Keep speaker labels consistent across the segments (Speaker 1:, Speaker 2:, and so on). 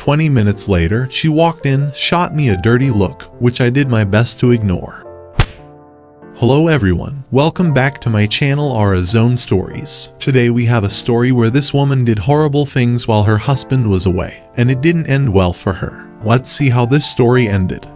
Speaker 1: 20 minutes later, she walked in, shot me a dirty look, which I did my best to ignore. Hello everyone, welcome back to my channel Aura Zone Stories. Today we have a story where this woman did horrible things while her husband was away, and it didn't end well for her. Let's see how this story ended.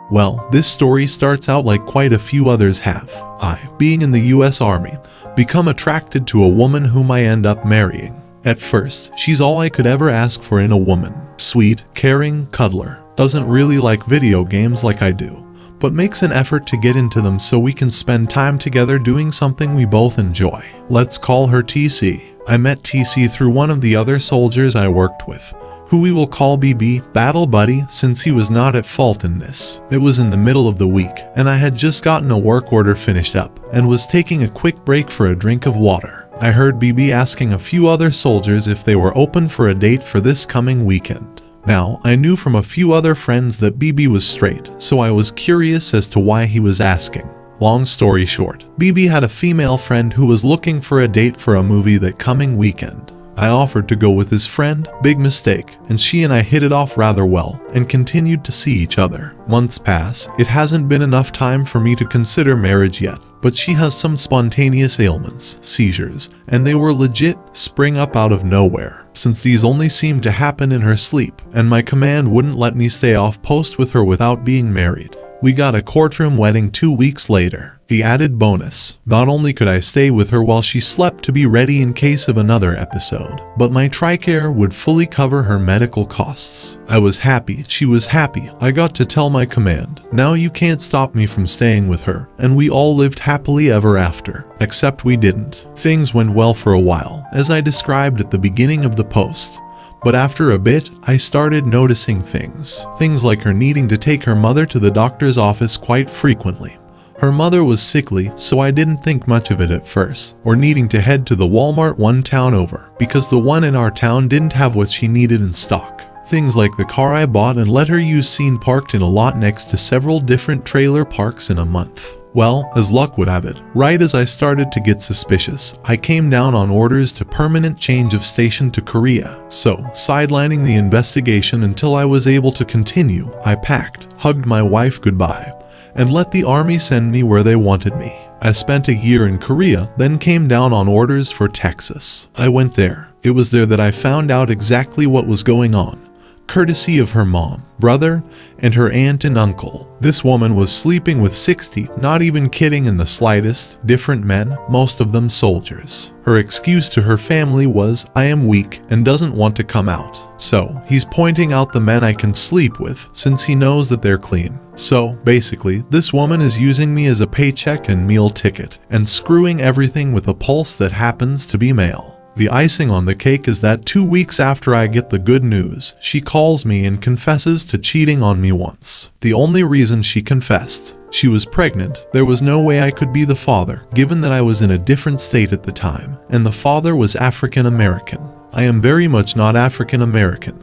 Speaker 1: Well, this story starts out like quite a few others have. I, being in the US Army, become attracted to a woman whom I end up marrying. At first, she's all I could ever ask for in a woman. Sweet, caring, cuddler. Doesn't really like video games like I do, but makes an effort to get into them so we can spend time together doing something we both enjoy. Let's call her TC. I met TC through one of the other soldiers I worked with, who we will call BB, Battle Buddy, since he was not at fault in this. It was in the middle of the week, and I had just gotten a work order finished up, and was taking a quick break for a drink of water. I heard BB asking a few other soldiers if they were open for a date for this coming weekend. Now, I knew from a few other friends that BB was straight, so I was curious as to why he was asking. Long story short, BB had a female friend who was looking for a date for a movie that coming weekend. I offered to go with his friend, big mistake, and she and I hit it off rather well, and continued to see each other. Months pass, it hasn't been enough time for me to consider marriage yet, but she has some spontaneous ailments, seizures, and they were legit spring up out of nowhere, since these only seemed to happen in her sleep, and my command wouldn't let me stay off post with her without being married. We got a courtroom wedding 2 weeks later. The added bonus, not only could I stay with her while she slept to be ready in case of another episode, but my TRICARE would fully cover her medical costs. I was happy, she was happy. I got to tell my command, now you can't stop me from staying with her, and we all lived happily ever after. Except we didn't. Things went well for a while, as I described at the beginning of the post. But after a bit, I started noticing things. Things like her needing to take her mother to the doctor's office quite frequently. Her mother was sickly, so I didn't think much of it at first, or needing to head to the Walmart one town over, because the one in our town didn't have what she needed in stock. Things like the car I bought and let her use seen parked in a lot next to several different trailer parks in a month. Well, as luck would have it, right as I started to get suspicious, I came down on orders to permanent change of station to Korea. So, sidelining the investigation until I was able to continue, I packed, hugged my wife goodbye, and let the army send me where they wanted me. I spent a year in Korea, then came down on orders for Texas. I went there. It was there that I found out exactly what was going on, courtesy of her mom, brother, and her aunt and uncle. This woman was sleeping with 60, not even kidding in the slightest, different men, most of them soldiers. Her excuse to her family was, I am weak and doesn't want to come out. So, he's pointing out the men I can sleep with, since he knows that they're clean. So, basically, this woman is using me as a paycheck and meal ticket, and screwing everything with a pulse that happens to be male. The icing on the cake is that 2 weeks after I get the good news, she calls me and confesses to cheating on me once. The only reason she confessed, she was pregnant. There was no way I could be the father, given that I was in a different state at the time, and the father was African American. I am very much not African American,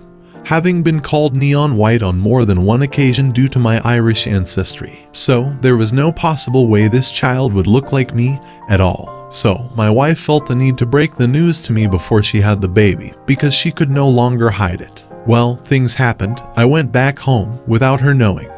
Speaker 1: having been called neon white on more than one occasion due to my Irish ancestry. So, there was no possible way this child would look like me at all. So, my wife felt the need to break the news to me before she had the baby, because she could no longer hide it. Well, things happened. I went back home, without her knowing,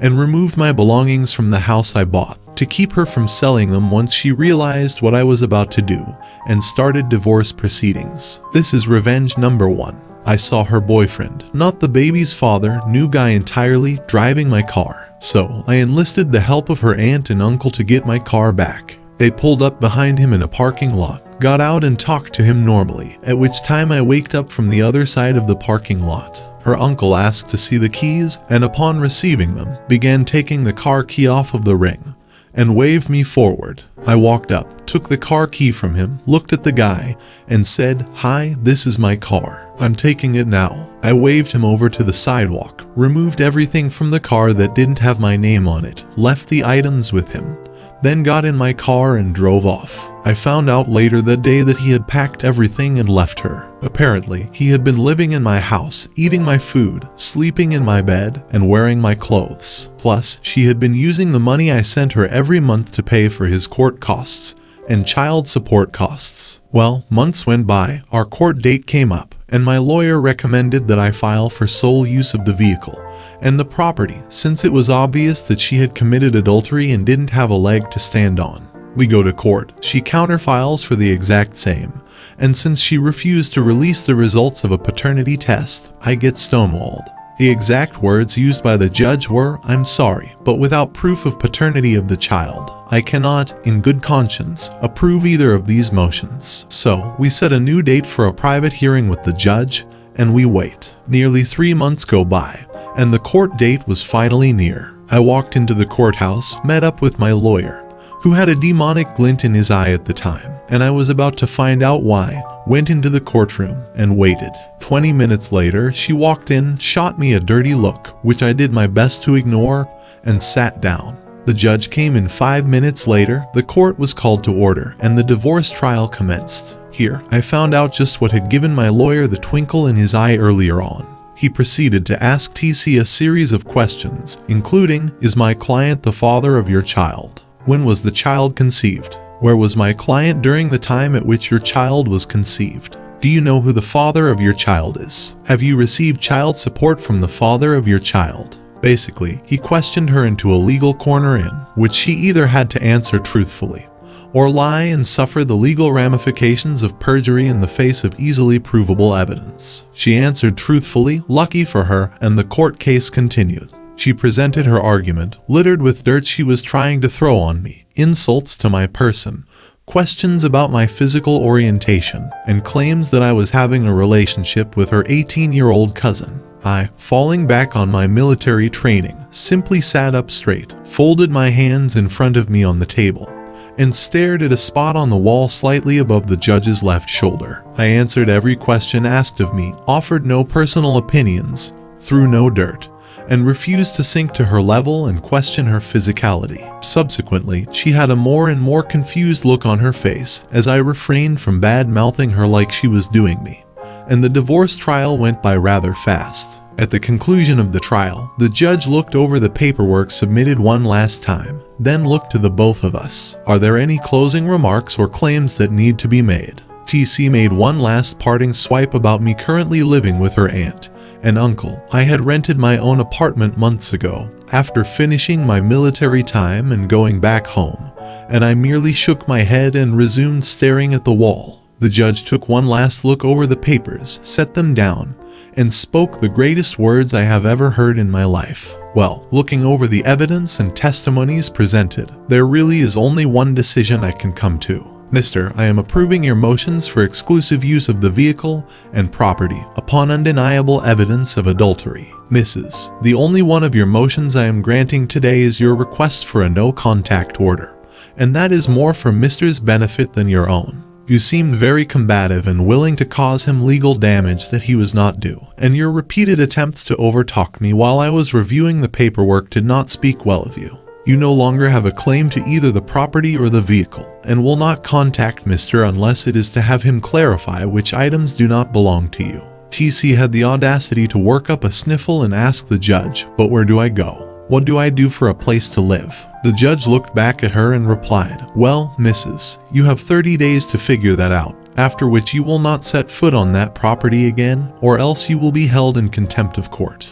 Speaker 1: and removed my belongings from the house I bought, to keep her from selling them once she realized what I was about to do, and started divorce proceedings. This is revenge number 1. I saw her boyfriend, not the baby's father, new guy entirely, driving my car. So, I enlisted the help of her aunt and uncle to get my car back. They pulled up behind him in a parking lot, got out and talked to him normally, at which time I waked up from the other side of the parking lot. Her uncle asked to see the keys, and upon receiving them, began taking the car key off of the ring, and waved me forward. I walked up, took the car key from him, looked at the guy, and said, "Hi, this is my car. I'm taking it now." I waved him over to the sidewalk, removed everything from the car that didn't have my name on it, left the items with him, then got in my car and drove off. I found out later that day that he had packed everything and left her. Apparently, he had been living in my house, eating my food, sleeping in my bed, and wearing my clothes. Plus, she had been using the money I sent her every month to pay for his court costs, and child support costs. Well, months went by, our court date came up, and my lawyer recommended that I file for sole use of the vehicle and the property since it was obvious that she had committed adultery and didn't have a leg to stand on. We go to court, she counterfiles for the exact same, and since she refused to release the results of a paternity test, I get stonewalled. The exact words used by the judge were, "I'm sorry, but without proof of paternity of the child, I cannot, in good conscience, approve either of these motions." So, we set a new date for a private hearing with the judge, and we wait. Nearly 3 months go by, and the court date was finally near. I walked into the courthouse, met up with my lawyer, who had a demonic glint in his eye at the time, and I was about to find out why, went into the courtroom, and waited. 20 minutes later, she walked in, shot me a dirty look, which I did my best to ignore, and sat down. The judge came in 5 minutes later, the court was called to order, and the divorce trial commenced. Here, I found out just what had given my lawyer the twinkle in his eye earlier on. He proceeded to ask TC a series of questions, including, "Is my client the father of your child? When was the child conceived? Where was my client during the time at which your child was conceived? Do you know who the father of your child is? Have you received child support from the father of your child?" Basically, he questioned her into a legal corner in which she either had to answer truthfully or lie and suffer the legal ramifications of perjury in the face of easily provable evidence. She answered truthfully, lucky for her, and the court case continued. She presented her argument, littered with dirt she was trying to throw on me, insults to my person, questions about my physical orientation, and claims that I was having a relationship with her 18-year-old cousin. I, falling back on my military training, simply sat up straight, folded my hands in front of me on the table, and stared at a spot on the wall slightly above the judge's left shoulder. I answered every question asked of me, offered no personal opinions, threw no dirt, and refused to sink to her level and question her physicality. Subsequently, she had a more and more confused look on her face as I refrained from bad-mouthing her like she was doing me, and the divorce trial went by rather fast. At the conclusion of the trial, the judge looked over the paperwork submitted one last time, then looked to the both of us. "Are there any closing remarks or claims that need to be made?" TC made one last parting swipe about me currently living with her aunt and uncle. I had rented my own apartment months ago, after finishing my military time and going back home, and I merely shook my head and resumed staring at the wall. The judge took one last look over the papers, set them down, and spoke the greatest words I have ever heard in my life. "Well, looking over the evidence and testimonies presented, there really is only one decision I can come to. Mister, I am approving your motions for exclusive use of the vehicle and property upon undeniable evidence of adultery. Mrs., the only one of your motions I am granting today is your request for a no-contact order, and that is more for Mister's benefit than your own. You seemed very combative and willing to cause him legal damage that he was not due, and your repeated attempts to overtalk me while I was reviewing the paperwork did not speak well of you. You no longer have a claim to either the property or the vehicle, and will not contact Mr. unless it is to have him clarify which items do not belong to you." TC had the audacity to work up a sniffle and ask the judge, "But where do I go? What do I do for a place to live?" The judge looked back at her and replied, "Well, Mrs., you have 30 days to figure that out, after which you will not set foot on that property again, or else you will be held in contempt of court."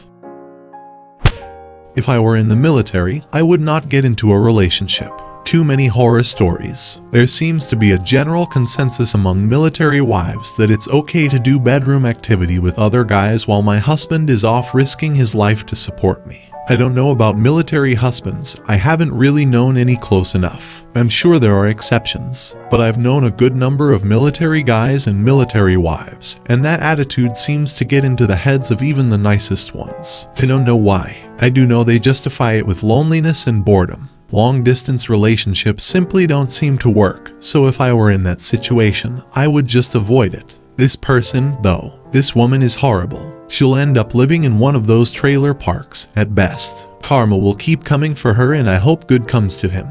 Speaker 1: If I were in the military, I would not get into a relationship. Too many horror stories. There seems to be a general consensus among military wives that it's okay to do bedroom activity with other guys while my husband is off risking his life to support me. I don't know about military husbands, I haven't really known any close enough. I'm sure there are exceptions, but I've known a good number of military guys and military wives, and that attitude seems to get into the heads of even the nicest ones. I don't know why. I do know they justify it with loneliness and boredom. Long-distance relationships simply don't seem to work, so if I were in that situation, I would just avoid it. This person, though, this woman is horrible. She'll end up living in one of those trailer parks, at best. Karma will keep coming for her and I hope good comes to him.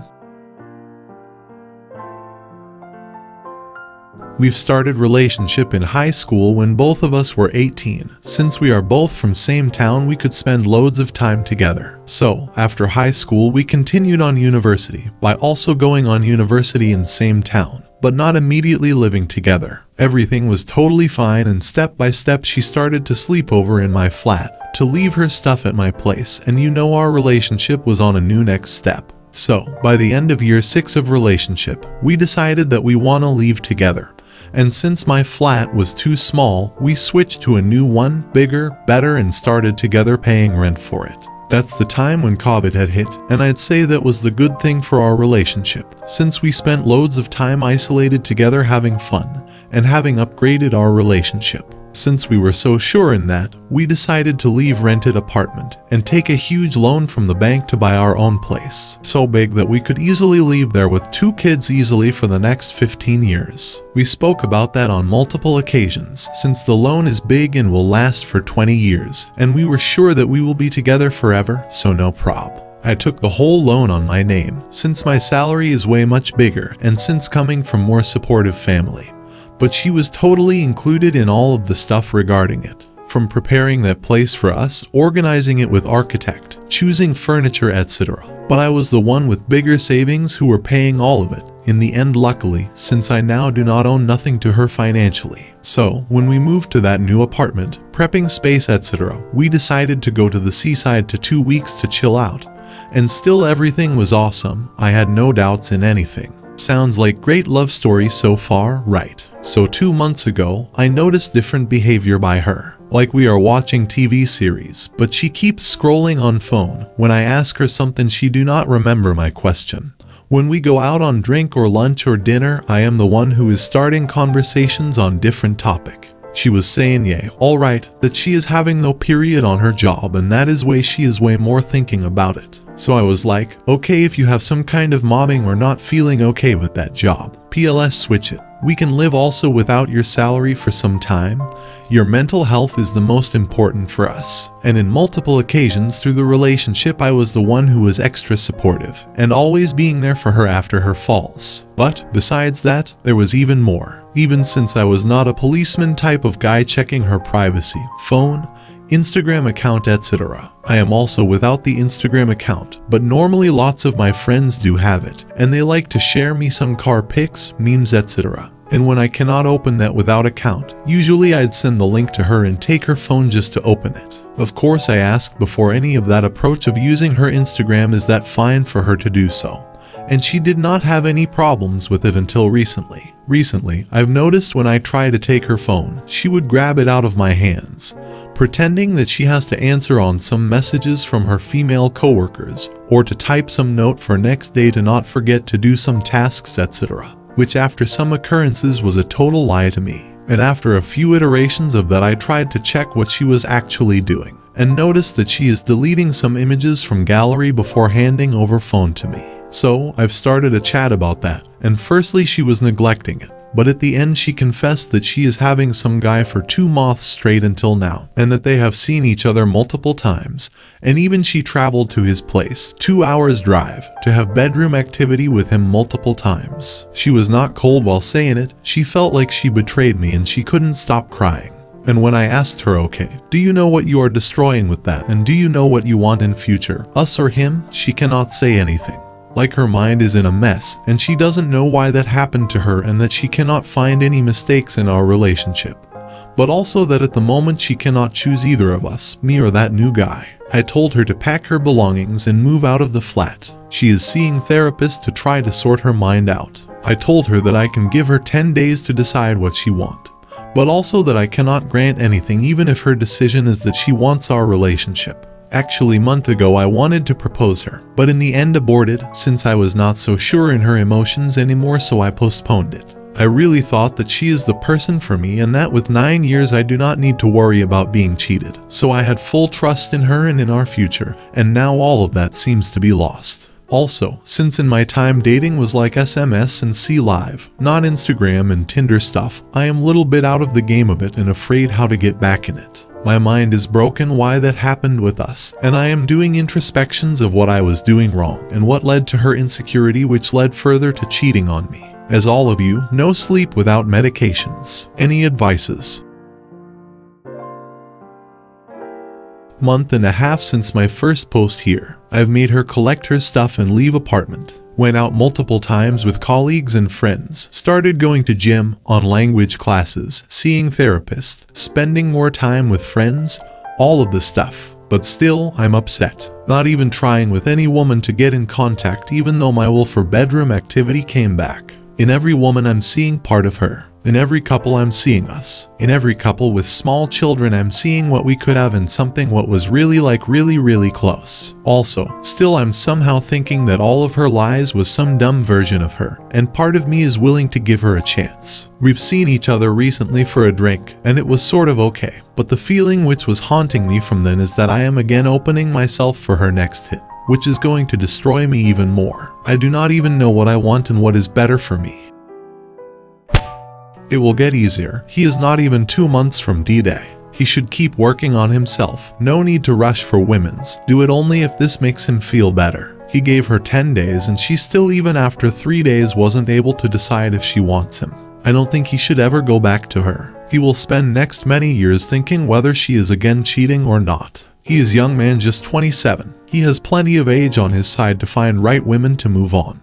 Speaker 1: We've started relationship in high school when both of us were 18. Since we are both from same town, we could spend loads of time together. So, after high school, we continued on university by also going on university in same town. but not immediately living together. Everything was totally fine, and step by step she started to sleep over in my flat, to leave her stuff at my place, and our relationship was on a new next step. So, by the end of year 6 of relationship, we decided that we want to leave together. And since my flat was too small, we switched to a new one, bigger, better, and started together paying rent for it. That's the time when COVID had hit, and I'd say that was the good thing for our relationship, since we spent loads of time isolated together having fun, and having upgraded our relationship. Since we were so sure in that, we decided to leave rented apartment and take a huge loan from the bank to buy our own place, so big that we could easily leave there with 2 kids easily for the next 15 years. We spoke about that on multiple occasions, since the loan is big and will last for 20 years, and we were sure that we will be together forever, so no prob. I took the whole loan on my name, since my salary is way much bigger and since coming from more supportive family. But she was totally included in all of the stuff regarding it, from preparing that place for us, organizing it with architect, choosing furniture, etc. But I was the one with bigger savings who were paying all of it, in the end, luckily, since I now do not own nothing to her financially. So, when we moved to that new apartment, prepping space, etc., we decided to go to the seaside to 2 weeks to chill out. And still everything was awesome, I had no doubts in anything. Sounds like great love story so far, right? So 2 months ago, I noticed different behavior by her. Like we are watching TV series, but she keeps scrolling on phone. When I ask her something, she do not remember my question. When we go out on drink or lunch or dinner, I am the one who is starting conversations on different topic. She was saying, yeah, alright, that she is having no period on her job, and that is why she is way more thinking about it. So I was like, okay, if you have some kind of mobbing or not feeling okay with that job, PLS switch it. We can live also without your salary for some time. Your mental health is the most important for us. And in multiple occasions through the relationship, I was the one who was extra supportive and always being there for her after her falls. But besides that, there was even more. Even since I was not a policeman type of guy checking her privacy, phone, Instagram account, etc. I am also without the Instagram account, but normally lots of my friends do have it, and they like to share me some car pics, memes, etc. And when I cannot open that without account, usually I'd send the link to her and take her phone just to open it. Of course, I asked before any of that approach of using her Instagram, is that fine for her to do so? And she did not have any problems with it until recently. Recently, I've noticed when I try to take her phone, she would grab it out of my hands, pretending that she has to answer on some messages from her female coworkers, or to type some note for next day to not forget to do some tasks, etc. Which after some occurrences was a total lie to me. And after a few iterations of that, I tried to check what she was actually doing, and noticed that she is deleting some images from gallery before handing over phone to me. So, I've started a chat about that, and firstly she was neglecting it, but at the end she confessed that she is having some guy for 2 months straight until now, and that they have seen each other multiple times, and even she traveled to his place, 2 hours drive, to have bedroom activity with him multiple times. She was not cold while saying it, she felt like she betrayed me and she couldn't stop crying. And when I asked her, okay, do you know what you are destroying with that, and do you know what you want in future, us or him, she cannot say anything. Like her mind is in a mess, and she doesn't know why that happened to her, and that she cannot find any mistakes in our relationship. But also that at the moment she cannot choose either of us, me or that new guy. I told her to pack her belongings and move out of the flat. She is seeing therapists to try to sort her mind out. I told her that I can give her 10 days to decide what she wants, but also that I cannot grant anything even if her decision is that she wants our relationship. Actually, a month ago I wanted to propose her, but in the end aborted since I was not so sure in her emotions anymore, so I postponed it. I really thought that she is the person for me, and that with 9 years I do not need to worry about being cheated. So I had full trust in her and in our future, and now all of that seems to be lost. Also, since in my time dating was like SMS and C Live, not Instagram and Tinder stuff, I am a little bit out of the game of it and afraid how to get back in it. My mind is broken why that happened with us, and I am doing introspections of what I was doing wrong and what led to her insecurity, which led further to cheating on me. As all of you, no sleep without medications. Any advices? Month and a half since my first post here. I've made her collect her stuff and leave apartment. Went out multiple times with colleagues and friends, started going to gym, on language classes, seeing therapists, spending more time with friends, all of the stuff. But still, I'm upset. Not even trying with any woman to get in contact even though my will for bedroom activity came back. In every woman I'm seeing part of her. In every couple I'm seeing us. In every couple with small children I'm seeing what we could have and something what was really really close. Also, still I'm somehow thinking that all of her lies was some dumb version of her, and part of me is willing to give her a chance. We've seen each other recently for a drink, and it was sort of okay, but the feeling which was haunting me from then is that I am again opening myself for her next hit, which is going to destroy me even more. I do not even know what I want and what is better for me. It will get easier. He is not even 2 months from D-Day. He should keep working on himself. No need to rush for women's. Do it only if this makes him feel better. He gave her 10 days and she still even after 3 days wasn't able to decide if she wants him. I don't think he should ever go back to her. He will spend next many years thinking whether she is again cheating or not. He is young man, just 27. He has plenty of age on his side to find right women to move on.